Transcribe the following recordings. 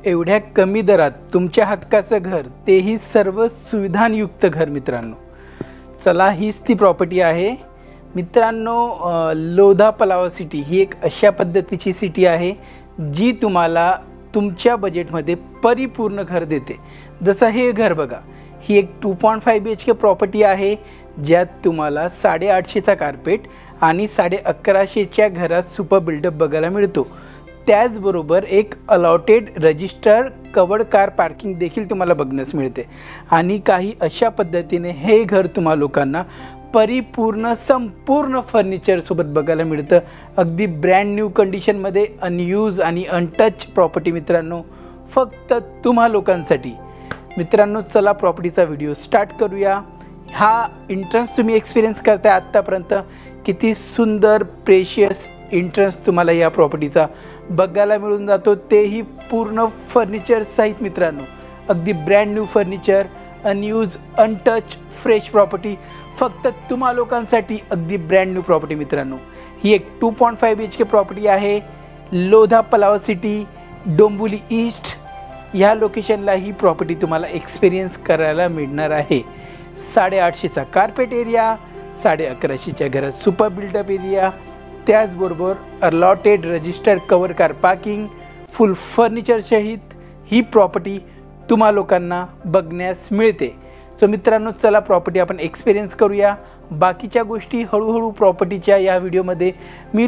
एवढ्या कमी दरात तुमच्या हक्काचं घर, तेही सर्व सुविधांयुक्त घर मित्रांनो. चला, हीच ती प्रॉपर्टी आहे मित्रांनो. लोधा पलावा सिटी ही एक अशा पद्धतीची सिटी आहे जी तुम्हाला तुमच्या बजेटमध्ये परिपूर्ण घर देते. जसं हे घर बघा, ही एक 2.5 BHK प्रॉपर्टी आहे ज्यात तुम्हाला 850चा कार्पेट आणि 1150च्या घरात सुपर बिल्डअप बघायला मिळतो. त्याचबरोबर एक allotted register covered car parking देखील तुम्हाला बघण्यास मिळते. आणि काही अशा पद्धतीने हे घर तुम्हा लोकांना परिपूर्ण संपूर्ण फर्निचरसोबत बघायला मिळतं. अगदी ब्रँड न्यू कंडिशनमध्ये, अनयूज आणि अनटच प्रॉपर्टी मित्रांनो, फक्त तुम्हा लोकांसाठी. मित्रांनो, चला प्रॉपर्टीचा व्हिडिओ स्टार्ट करूया. हा एंट्रन्स तुम्ही एक्सपिरियन्स करताय आत्तापर्यंत. किती सुंदर प्रेशियस एंट्रन्स तुम्हाला या प्रॉपर्टीचा बघायला मिळून जातो, तेही पूर्ण फर्निचर सहित मित्रांनो. अगदी brand new furniture, unused, untouched, fresh property फक्त तुम्हा लोकांसाठी. अगदी ब्रँड न्यू प्रॉपर्टी मित्रांनो. ही एक 2.5 BHK प्रॉपर्टी आहे. लोधा पलावा सिटी, डोंबिवली ईस्ट ह्या लोकेशनला ही प्रॉपर्टी तुम्हाला एक्सपिरियन्स करायला मिळणार आहे. 850चा कार्पेट एरिया, 1150च्या घरात सुपर बिल्डअप एरिया, त्याचबरोबर allotted registered cover car parking, फुल फर्निचर सहित ही प्रॉपर्टी तुम्हा लोकांना बघण्यास मिळते. सो मित्रांनो, चला प्रॉपर्टी आपण एक्सपिरियन्स करूया. बाकीच्या गोष्टी हळूहळू प्रॉपर्टीच्या या व्हिडिओमध्ये मी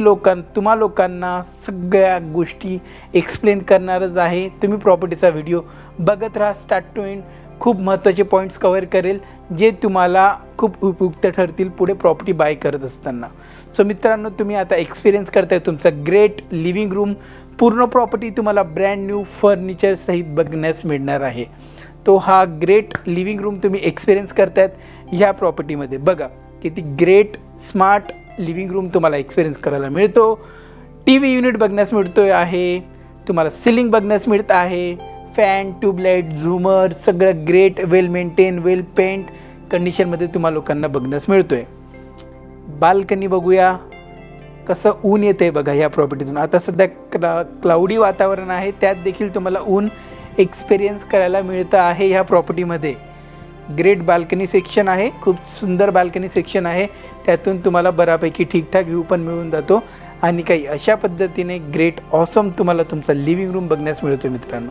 तुम्हा लोकांना सगळ्या गोष्टी एक्सप्लेन करणारच आहे. तुम्ही प्रॉपर्टीचा व्हिडिओ बघत राहा स्टार्ट टू एंड. खूप महत्त्वाचे पॉईंट्स कव्हर करेल जे तुम्हाला खूप उपयुक्त ठरतील पुढे प्रॉपर्टी बाय करत असताना. सो मित्रांनो, तुम्ही आता एक्सपिरियन्स करताय तुमचा ग्रेट लिव्हिंग रूम. पूर्ण प्रॉपर्टी तुम्हाला ब्रँड न्यू फर्निचर सहित बघण्यास मिळणार आहे. तो हा ग्रेट लिव्हिंग रूम तुम्ही एक्सपिरियन्स करतायत ह्या प्रॉपर्टीमध्ये. बघा किती ग्रेट स्मार्ट लिव्हिंग रूम तुम्हाला एक्सपिरियन्स करायला मिळतो. TV युनिट बघण्यास मिळतो आहे तुम्हाला, सिलिंग बघण्यास मिळत आहे, फॅन, ट्यूबलाईट, झूमर सगळं ग्रेट, वेल मेंटेन, वेल पेंट कंडिशनमध्ये तुम्हा लोकांना बघण्यास मिळतो आहे. बाल्कनी बघूया, कसं ऊन येतं आहे बघा ह्या प्रॉपर्टीतून. आता सध्या क्लाउडी वातावरण आहे, त्यात देखील तुम्हाला ऊन एक्सपिरियन्स करायला मिळतं आहे ह्या प्रॉपर्टीमध्ये. ग्रेट बाल्कनी सेक्शन आहे, खूप सुंदर बाल्कनी सेक्शन आहे. त्यातून तुम्हाला बऱ्यापैकी ठीकठाक व्ह्यू पण मिळून जातो. आणि काही अशा पद्धतीने ग्रेट ऑसम तुम्हाला तुमचा लिव्हिंग रूम बघण्यास मिळतो मित्रांनो.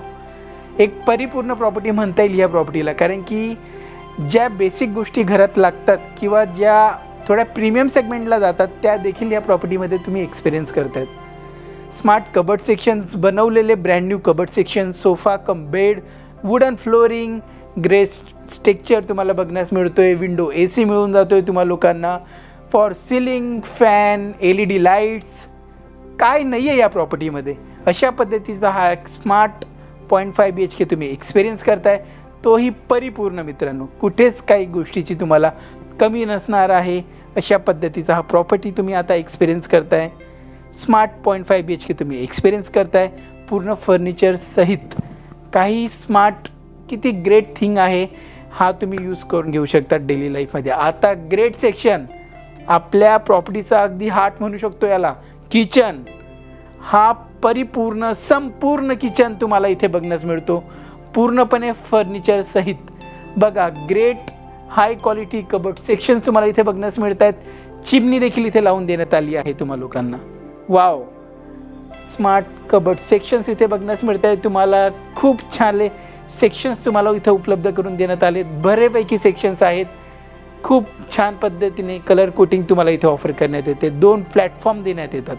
एक परिपूर्ण प्रॉपर्टी म्हणता येईल ह्या प्रॉपर्टीला, कारण की ज्या बेसिक गोष्टी घरात लागतात किंवा ज्या थोड्या प्रीमियम सेगमेंटला जातात त्या देखील या प्रॉपर्टीमध्ये तुम्ही एक्सपिरियन्स करतायत. स्मार्ट कबर्ड सेक्शन्स बनवलेले, brand new cupboard section, sofa cum bed, wooden flooring, great structure तुम्हाला बघण्यास मिळतो आहे. विंडो AC मिळून जातो आहे तुम्हा लोकांना. For ceiling, fan, LED lights काय नाही आहे या प्रॉपर्टीमध्ये. अशा पद्धतीचा हा एक स्मार्ट 0.5 BHK तुम्ही एक्सपिरियन्स करताय, तोही परिपूर्ण मित्रांनो. कुठेच काही गोष्टीची तुम्हाला कमी नसणार आहे. अशा पद्धतीचा हा प्रॉपर्टी तुम्ही आता एक्सपिरियन्स करताय. स्मार्ट 0.5 BHK तुम्ही एक्सपिरियन्स करताय पूर्ण फर्निचर सहित. काही स्मार्ट किती ग्रेट थिंग आहे हा तुम्ही यूज करून घेऊ शकता डेली लाईफमध्ये. आता ग्रेट सेक्शन आपल्या प्रॉपर्टीचा अगदी हार्ट म्हणू शकतो याला, किचन. हा परिपूर्ण संपूर्ण किचन तुम्हाला इथे बघण्यास मिळतो, पूर्णपणे फर्निचर सहित. बघा great high quality cupboard sections तुम्हाला इथे बघण्यास मिळत आहेत. चिमणी देखील इथे लावून देण्यात आली आहे तुम्हा लोकांना. वाव, स्मार्ट कबर्ड सेक्शन्स इथे बघण्यास मिळत आहेत तुम्हाला. खूप छान सेक्शन्स तुम्हाला इथे उपलब्ध करून देण्यात आले. बरेपैकी सेक्शन्स आहेत. खूप छान पद्धतीने कलर कोटिंग तुम्हाला इथे ऑफर करण्यात येते. 2 प्लॅटफॉर्म देण्यात येतात.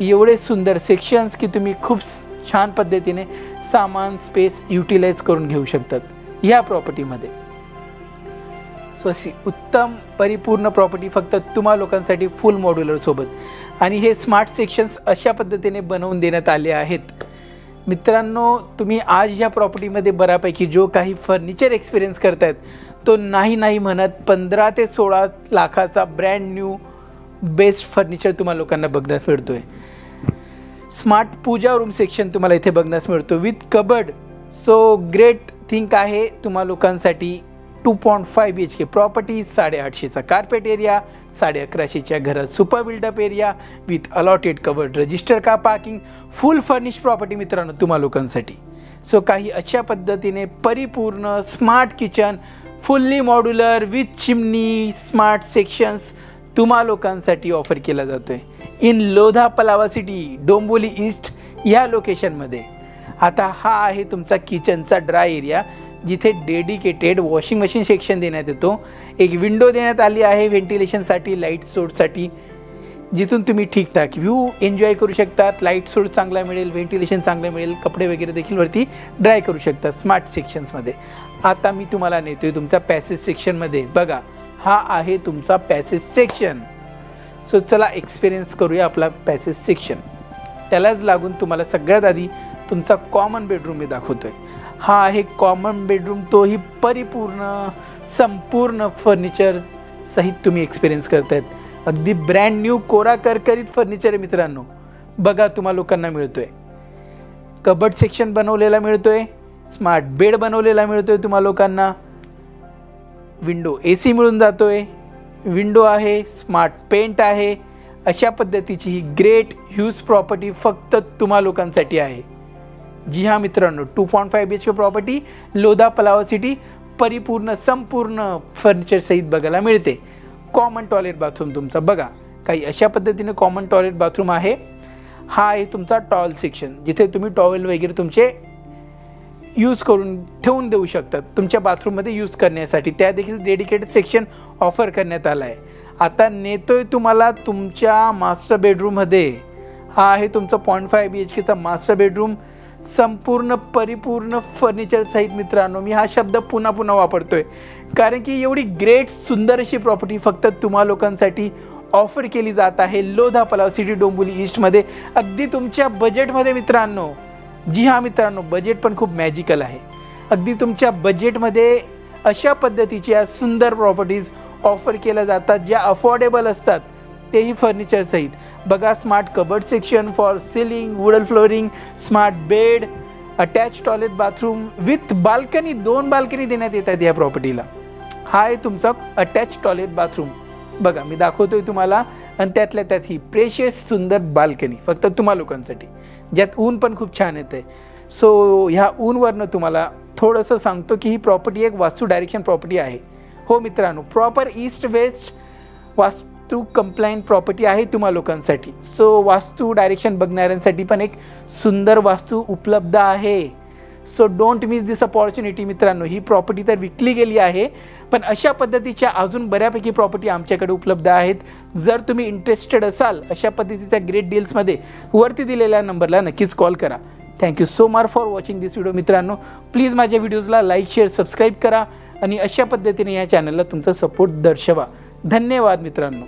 एवढे सुंदर सेक्शन्स की तुम्ही खूप छान पद्धतीने सामान स्पेस युटिलाइज करून घेऊ शकतात ह्या प्रॉपर्टीमध्ये. सो अशी उत्तम परिपूर्ण प्रॉपर्टी फक्त तुम्हा लोकांसाठी फुल मॉड्युलर सोबत. आणि हे स्मार्ट सेक्शन्स अशा पद्धतीने बनवून देण्यात आले आहेत मित्रांनो. तुम्ही आज ह्या प्रॉपर्टीमध्ये बऱ्यापैकी जो काही फर्निचर एक्सपिरियन्स करतायत तो नाही म्हणत 15 ते 16 लाखाचा ब्रँड न्यू बेस्ट फर्निचर तुम्हा लोकांना बघण्यास मिळतो आहे. स्मार्ट पूजा रूम सेक्शन तुम्हाला इथे बघण्यास मिळतो with cupboard. So great thing आहे तुम्हा लोकांसाठी. 2.5 BHK प्रॉपर्टी, 850चा कार्पेट एरिया, 1150च्या घरात super build up area with allotted covered register car parking, full furnish property मित्रांनो तुम्हा लोकांसाठी. सो काही अशा पद्धतीने परिपूर्ण smart kitchen, fully modular with chimney, smart sections तुम्हा लोकांसाठी ऑफर केला जातो आहे in Lodha Palava city, Dombivli east या लोकेशनमध्ये. आता हा आहे तुमचा किचनचा ड्राय एरिया, जिथे डेडिकेटेड वॉशिंग मशीन सेक्शन देण्यात येतो. एक विंडो देण्यात आली आहे व्हेंटिलेशनसाठी, लाईट सोर्ससाठी, जिथून तुम्ही ठीकठाक व्ह्यू एन्जॉय करू शकतात. लाईट सोर्स चांगला मिळेल, व्हेंटिलेशन चांगलं मिळेल, कपडे वगैरे देखील वरती ड्राय करू शकतात स्मार्ट सेक्शन्समध्ये. आता मी तुम्हाला नेतोय तुमचा पॅसेज सेक्शनमध्ये. बघा, हा आहे तुमचा पॅसेज सेक्शन. सो चला एक्सपिरियन्स करूया आपला पॅसेज सेक्शन. त्यालाच लागून तुम्हाला सगळ्यात आधी तुमचा कॉमन बेडरूम मी दाखवतोय. हा आहे कॉमन बेडरूम, तोही परिपूर्ण संपूर्ण फर्निचर सहित तुम्ही एक्सपिरियन्स करतायत. अगदी ब्रँड न्यू कोरा करकरीत फर्निचर आहे मित्रांनो. बघा, तुम्हा लोकांना मिळतोय कबर्ड सेक्शन बनवलेला मिळतोय, स्मार्ट बेड बनवलेला मिळतोय तुम्हा लोकांना, विंडो AC मिळून जातोय, विंडो आहे, स्मार्ट पेंट आहे. अशा पद्धतीची ही ग्रेट ह्यूज प्रॉपर्टी फक्त तुम्हा लोकांसाठी आहे. जी हां मित्रांनो, 2.5 BHK property, Lodha Palava city, परिपूर्ण संपूर्ण फर्निचर सहित बघायला मिळते. कॉमन टॉयलेट बाथरूम तुमचा बघा, काही अशा पद्धतीने कॉमन टॉयलेट बाथरूम आहे. हा आहे तुमचा टॉवेल सेक्शन, जिथे तुम्ही टॉवेल वगैरे तुमचे यूज करून ठेवून देऊ शकतात तुमच्या बाथरूममध्ये यूज करण्यासाठी. त्या देखील डेडिकेटेड सेक्शन ऑफर करण्यात आला आहे. आता नेतोय तुम्हाला तुमच्या मास्टर बेडरूममध्ये. हा आहे तुमचा 0.5 BHKचा मास्टर बेडरूम, संपूर्ण परिपूर्ण फर्निचर सहित. मित्रांनो, मी हा शब्द पुन्हा पुन्हा वापरतोय कारण की एवढी ग्रेट सुंदर अशी प्रॉपर्टी फक्त तुम्हा लोकांसाठी ऑफर केली जात आहे लोधा पलावा सिटी, डोंबिवली ईस्टमध्ये, अगदी तुमच्या बजेटमध्ये मित्रांनो. जी हां मित्रांनो, बजेट पण खूप मॅजिकल आहे. अगदी तुमच्या बजेटमध्ये अशा पद्धतीच्या सुंदर प्रॉपर्टीज ऑफर केल्या जातात, ज्या अफोर्डेबल असतात, तेही फर्निचर सहित. बघा, smart cupboard section for ceiling, wooden flooring, smart bed, attach toilet bathroom with balcony, 2 balcony देण्यात येतात या प्रॉपर्टीला. हा आहे तुमचा अटॅच टॉयलेट बाथरूम. बघा, मी दाखवतोय तुम्हाला, आणि त्यातल्या त्यात ही प्रेशियस सुंदर बाल्कनी फक्त तुम्हा लोकांसाठी, ज्यात ऊन पण खूप छान येते. सो ह्या ऊनवरनं तुम्हाला थोडंसं सांगतो की ही प्रॉपर्टी एक वास्तू डायरेक्शन प्रॉपर्टी आहे. हो मित्रांनो, प्रॉपर ईस्ट वेस्ट वास्तू कंप्लायंट प्रॉपर्टी आहे तुम्हा लोकांसाठी. सो वास्तू डायरेक्शन बघणाऱ्यांसाठी पण एक सुंदर वास्तू उपलब्ध आहे. So don't miss this opportunity मित्रांनो. ही प्रॉपर्टी तर विकली गेली आहे, पण अशा पद्धतीच्या अजून बऱ्यापैकी प्रॉपर्टी आमच्याकडे उपलब्ध आहेत. जर तुम्ही इंटरेस्टेड असाल अशा पद्धतीच्या ग्रेट डील्समध्ये, वरती दिलेल्या नंबरला नक्कीच कॉल करा. Thank you so much for watching this video मित्रांनो. प्लीज माझ्या व्हिडिओजला लाईक, शेअर, सबस्क्राईब करा आणि अशा पद्धतीने या चॅनलला तुमचा सपोर्ट दर्शवा. धन्यवाद मित्रांनो.